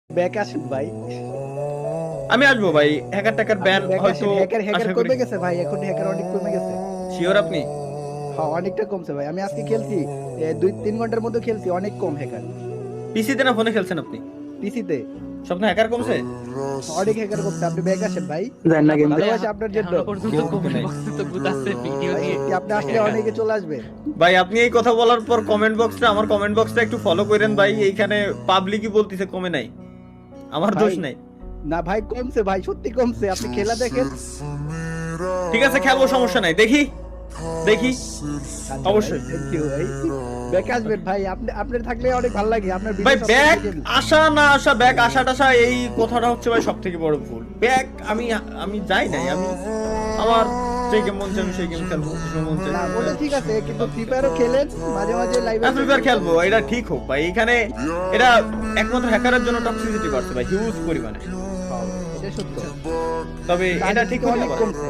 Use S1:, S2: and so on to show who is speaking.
S1: Back আসেন ভাই।
S2: আমি আসবো ভাই, হ্যাকার টাকার ব্যান হয়তো
S1: হ্যাকার কমে গেছে ভাই, এখন হ্যাকার অনেক কমে গেছে।
S2: শিওর আপনি?
S1: হ্যাঁ অনেকটা কমছে ভাই, আমি আজকে খেলছি 2-3 ঘন্টার মধ্যে খেলছি, অনেক কম হ্যাকার।
S2: পিসিতে না ফোনে খেলছেন আপনি?
S1: পিসিতে
S2: স্বপ্ন হ্যাকার কমছে?
S1: অনেক হ্যাকার কমছে। আপনি ব্যাক আসেন ভাই,
S3: জান না গেম
S1: ভালোবাসা আপনার জন্য
S4: এখনো পর্যন্ত কমেন্ট বক্সে তো গুতাচ্ছে ভিডিও
S1: ভাই।
S4: দিয়ে।
S1: সত্যি আপনি আসলে অনেকে চলে আসবে।
S2: ভাই আপনি এই কথা বলার পর আমার কমেন্ট বক্সটা একটু ফলো করেন ভাই, এইখানে পাবলিকই বলতিছে কমে নাই, আমার
S1: ভাই,
S2: দোষ নাই।
S1: না ভাই কমছে ভাই, সত্যি কমছে, আপনি খেলা দেখেন।
S2: ঠিক আছে খেলবো, সমস্যা নাই, দেখি দেখি
S1: আচ্ছা
S2: অবশ্যই।
S1: ভাই, thank you ভাই। ব্যাক আসবেন ভাই, আপনি আপনার থাকলে অনেক ভালো লাগে, আপনার
S2: ভাই
S1: ভিডিও
S2: ব্যাক আসা না আসা, ব্যাক আসা টাসা এই কথাটা হচ্ছে ভাই সব থেকে বড় ভুল। ব্যাক আমি আমি যাই নাই, আমি আমার যে গেম মন চাই আমি সেই গেম খেলবো, যে সময় মন চাই
S1: না ওটা ঠিক আছে, কিন্তু ফ্রি ফায়ারও খেলেন মাঝে মাঝে লাইভে।
S2: ফ্রি ফায়ার খেলবো, এটা ঠিক হোক ভাই। এখানে এটা একমাত্র হ্যাকারের জন্য টক্সিসিটি বাড়ছে ভাই, হিউজ পরিমাণে।
S1: এটা সত্য,
S2: তবে এটা ঠিক হলে
S1: অনেক
S2: আবার-
S1: কমছে।